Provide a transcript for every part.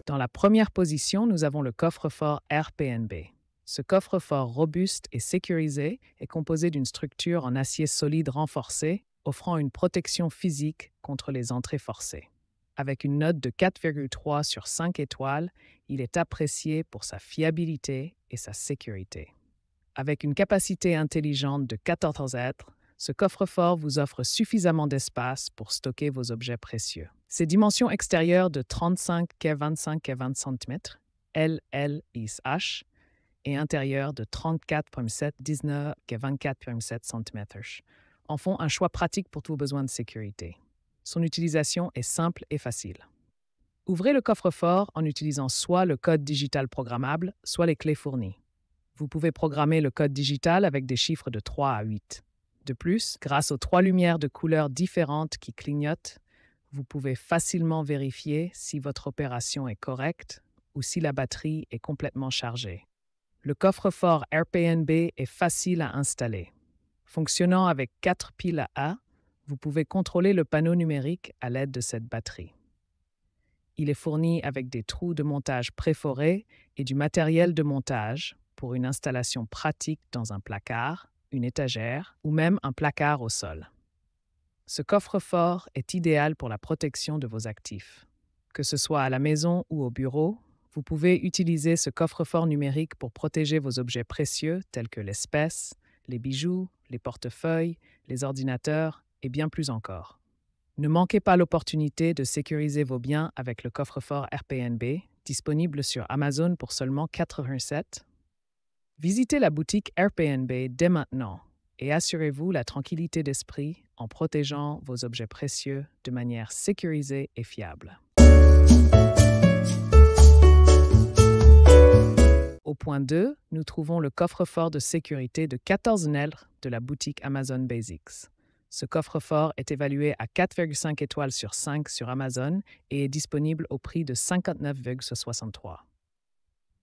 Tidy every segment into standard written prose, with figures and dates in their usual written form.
Dans la première position, nous avons le coffre-fort RPNB. Ce coffre-fort robuste et sécurisé est composé d'une structure en acier solide renforcé, offrant une protection physique contre les entrées forcées. Avec une note de 4,3 sur 5 étoiles, il est apprécié pour sa fiabilité et sa sécurité. Avec une capacité intelligente de 14 litres, ce coffre-fort vous offre suffisamment d'espace pour stocker vos objets précieux. Ses dimensions extérieures de 35 x 25 x 20 cm, LLIH, et intérieures de 34,7 19 x 24,7 cm en font un choix pratique pour tous vos besoins de sécurité. Son utilisation est simple et facile. Ouvrez le coffre-fort en utilisant soit le code digital programmable, soit les clés fournies. Vous pouvez programmer le code digital avec des chiffres de 3 à 8. De plus, grâce aux 3 lumières de couleurs différentes qui clignotent, vous pouvez facilement vérifier si votre opération est correcte ou si la batterie est complètement chargée. Le coffre-fort RPNB est facile à installer. Fonctionnant avec 4 piles à A, vous pouvez contrôler le panneau numérique à l'aide de cette batterie. Il est fourni avec des trous de montage préforés et du matériel de montage pour une installation pratique dans un placard, une étagère ou même un placard au sol. Ce coffre-fort est idéal pour la protection de vos actifs. Que ce soit à la maison ou au bureau, vous pouvez utiliser ce coffre-fort numérique pour protéger vos objets précieux tels que l'espèce, les bijoux, les portefeuilles, les ordinateurs et bien plus encore. Ne manquez pas l'opportunité de sécuriser vos biens avec le coffre-fort RPNB, disponible sur Amazon pour seulement 87. Visitez la boutique RPNB dès maintenant et assurez-vous la tranquillité d'esprit en protégeant vos objets précieux de manière sécurisée et fiable. Au point 2, nous trouvons le coffre-fort de sécurité de 14 litres de la boutique Amazon Basics. Ce coffre-fort est évalué à 4,5 étoiles sur 5 sur Amazon et est disponible au prix de 59,63 $.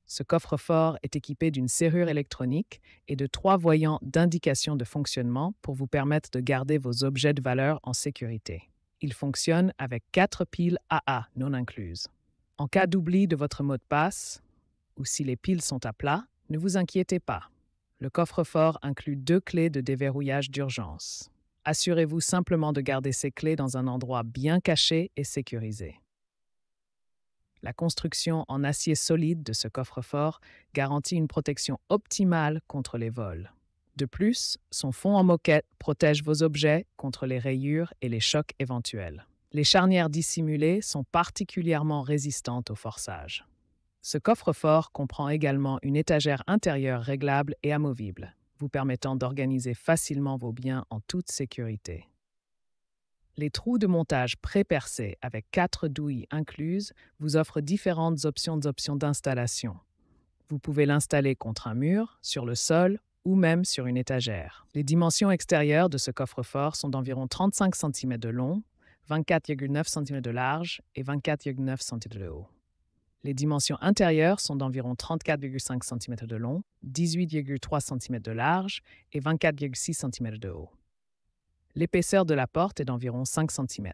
Ce coffre-fort est équipé d'une serrure électronique et de 3 voyants d'indication de fonctionnement pour vous permettre de garder vos objets de valeur en sécurité. Il fonctionne avec 4 piles AA non incluses. En cas d'oubli de votre mot de passe, ou si les piles sont à plat, ne vous inquiétez pas. Le coffre-fort inclut 2 clés de déverrouillage d'urgence. Assurez-vous simplement de garder ces clés dans un endroit bien caché et sécurisé. La construction en acier solide de ce coffre-fort garantit une protection optimale contre les vols. De plus, son fond en moquette protège vos objets contre les rayures et les chocs éventuels. Les charnières dissimulées sont particulièrement résistantes au forçage. Ce coffre-fort comprend également une étagère intérieure réglable et amovible, vous permettant d'organiser facilement vos biens en toute sécurité. Les trous de montage pré-percés avec 4 douilles incluses vous offrent différentes options d'installation. Vous pouvez l'installer contre un mur, sur le sol ou même sur une étagère. Les dimensions extérieures de ce coffre-fort sont d'environ 35 cm de long, 24,9 cm de large et 24,9 cm de haut. Les dimensions intérieures sont d'environ 34,5 cm de long, 18,3 cm de large et 24,6 cm de haut. L'épaisseur de la porte est d'environ 5 cm.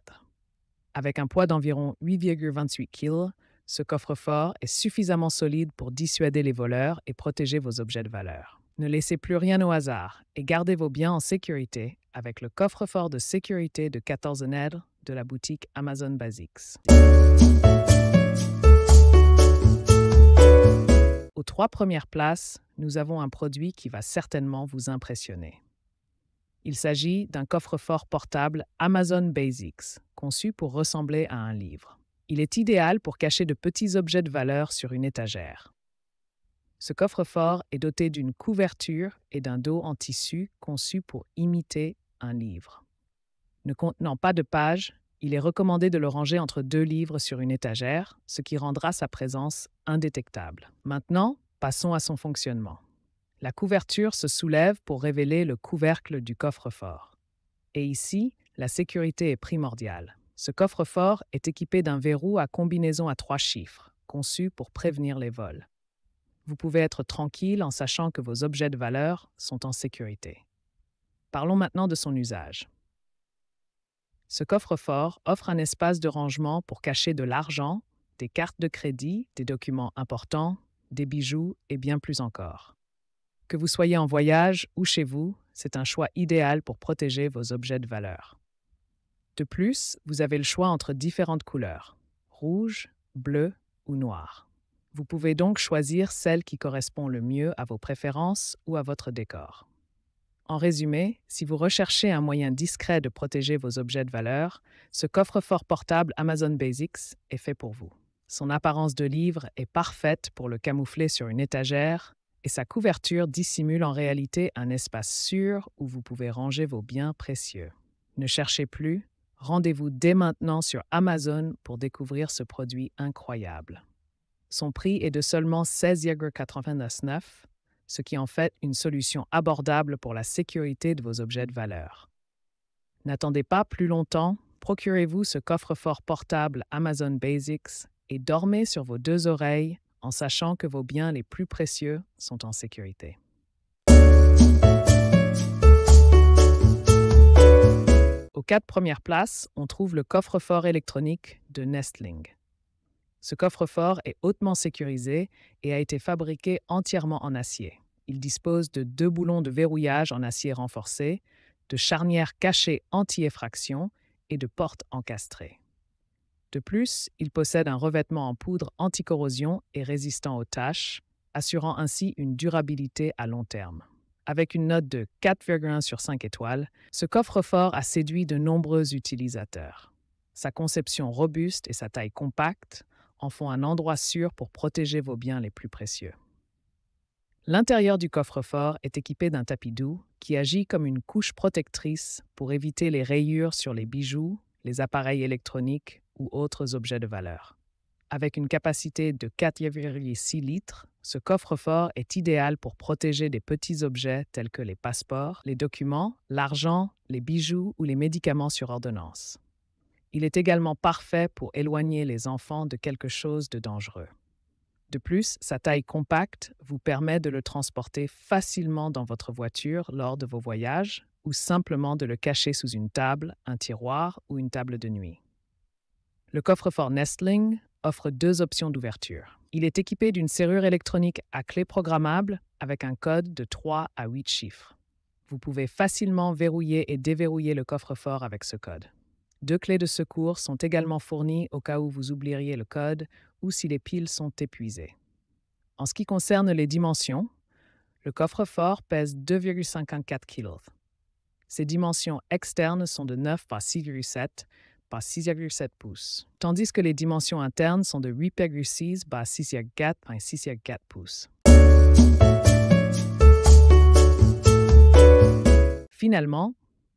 Avec un poids d'environ 8,28 kg, ce coffre-fort est suffisamment solide pour dissuader les voleurs et protéger vos objets de valeur. Ne laissez plus rien au hasard et gardez vos biens en sécurité avec le coffre-fort de sécurité de 14 litres de la boutique Amazon Basics. Aux 3 premières places, nous avons un produit qui va certainement vous impressionner. Il s'agit d'un coffre-fort portable Amazon Basics, conçu pour ressembler à un livre. Il est idéal pour cacher de petits objets de valeur sur une étagère. Ce coffre-fort est doté d'une couverture et d'un dos en tissu conçu pour imiter un livre. Ne contenant pas de pages, il est recommandé de le ranger entre 2 livres sur une étagère, ce qui rendra sa présence indétectable. Maintenant, passons à son fonctionnement. La couverture se soulève pour révéler le couvercle du coffre-fort. Et ici, la sécurité est primordiale. Ce coffre-fort est équipé d'un verrou à combinaison à 3 chiffres, conçu pour prévenir les vols. Vous pouvez être tranquille en sachant que vos objets de valeur sont en sécurité. Parlons maintenant de son usage. Ce coffre-fort offre un espace de rangement pour cacher de l'argent, des cartes de crédit, des documents importants, des bijoux et bien plus encore. Que vous soyez en voyage ou chez vous, c'est un choix idéal pour protéger vos objets de valeur. De plus, vous avez le choix entre différentes couleurs, rouge, bleu ou noir. Vous pouvez donc choisir celle qui correspond le mieux à vos préférences ou à votre décor. En résumé, si vous recherchez un moyen discret de protéger vos objets de valeur, ce coffre-fort portable Amazon Basics est fait pour vous. Son apparence de livre est parfaite pour le camoufler sur une étagère et sa couverture dissimule en réalité un espace sûr où vous pouvez ranger vos biens précieux. Ne cherchez plus, rendez-vous dès maintenant sur Amazon pour découvrir ce produit incroyable. Son prix est de seulement 16,99 $, ce qui en fait une solution abordable pour la sécurité de vos objets de valeur. N'attendez pas plus longtemps, procurez-vous ce coffre-fort portable Amazon Basics et dormez sur vos 2 oreilles en sachant que vos biens les plus précieux sont en sécurité. Aux 4 premières places, on trouve le coffre-fort électronique de Nestling. Ce coffre-fort est hautement sécurisé et a été fabriqué entièrement en acier. Il dispose de 2 boulons de verrouillage en acier renforcé, de charnières cachées anti-effraction et de portes encastrées. De plus, il possède un revêtement en poudre anti-corrosion et résistant aux taches, assurant ainsi une durabilité à long terme. Avec une note de 4,1 sur 5 étoiles, ce coffre-fort a séduit de nombreux utilisateurs. Sa conception robuste et sa taille compacte en font un endroit sûr pour protéger vos biens les plus précieux. L'intérieur du coffre-fort est équipé d'un tapis doux qui agit comme une couche protectrice pour éviter les rayures sur les bijoux, les appareils électroniques ou autres objets de valeur. Avec une capacité de 4,6 litres, ce coffre-fort est idéal pour protéger des petits objets tels que les passeports, les documents, l'argent, les bijoux ou les médicaments sur ordonnance. Il est également parfait pour éloigner les enfants de quelque chose de dangereux. De plus, sa taille compacte vous permet de le transporter facilement dans votre voiture lors de vos voyages ou simplement de le cacher sous une table, un tiroir ou une table de nuit. Le coffre-fort Nestling offre 2 options d'ouverture. Il est équipé d'une serrure électronique à clé programmable avec un code de 3 à 8 chiffres. Vous pouvez facilement verrouiller et déverrouiller le coffre-fort avec ce code. 2 clés de secours sont également fournies au cas où vous oublieriez le code ou si les piles sont épuisées. En ce qui concerne les dimensions, le coffre-fort pèse 2,54 kg. Ses dimensions externes sont de 9 par 6,7 par 6,7 pouces, tandis que les dimensions internes sont de 8,6 par 6,4 par 6,4 pouces. Finalement,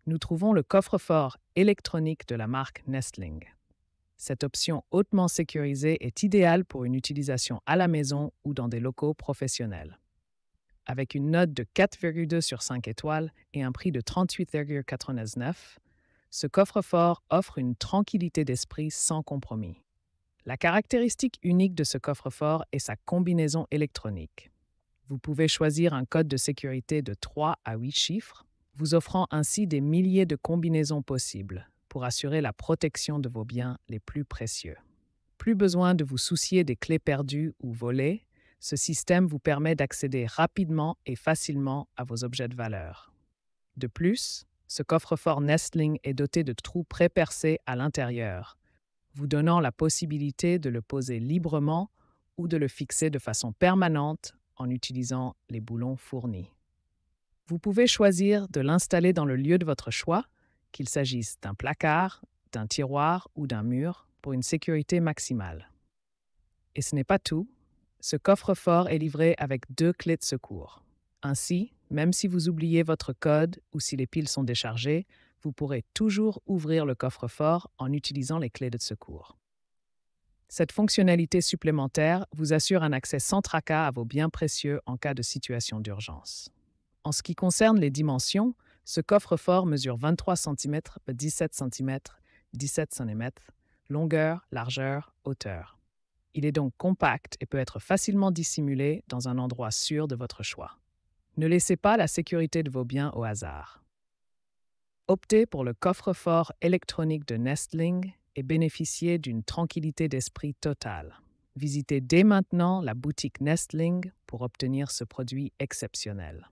nous trouvons le coffre-fort électronique de la marque Nestling. Cette option hautement sécurisée est idéale pour une utilisation à la maison ou dans des locaux professionnels. Avec une note de 4,2 sur 5 étoiles et un prix de 38,99 $, ce coffre-fort offre une tranquillité d'esprit sans compromis. La caractéristique unique de ce coffre-fort est sa combinaison électronique. Vous pouvez choisir un code de sécurité de 3 à 8 chiffres, vous offrant ainsi des milliers de combinaisons possibles pour assurer la protection de vos biens les plus précieux. Plus besoin de vous soucier des clés perdues ou volées, ce système vous permet d'accéder rapidement et facilement à vos objets de valeur. De plus, ce coffre-fort Nestling est doté de trous pré-percés à l'intérieur, vous donnant la possibilité de le poser librement ou de le fixer de façon permanente en utilisant les boulons fournis. Vous pouvez choisir de l'installer dans le lieu de votre choix, qu'il s'agisse d'un placard, d'un tiroir ou d'un mur, pour une sécurité maximale. Et ce n'est pas tout, ce coffre-fort est livré avec 2 clés de secours. Ainsi, même si vous oubliez votre code ou si les piles sont déchargées, vous pourrez toujours ouvrir le coffre-fort en utilisant les clés de secours. Cette fonctionnalité supplémentaire vous assure un accès sans tracas à vos biens précieux en cas de situation d'urgence. En ce qui concerne les dimensions, Ce coffre-fort mesure 23 cm par 17 cm, 17 cm, longueur, largeur, hauteur. Il est donc compact et peut être facilement dissimulé dans un endroit sûr de votre choix. Ne laissez pas la sécurité de vos biens au hasard. Optez pour le coffre-fort électronique de Nestling et bénéficiez d'une tranquillité d'esprit totale. Visitez dès maintenant la boutique Nestling pour obtenir ce produit exceptionnel.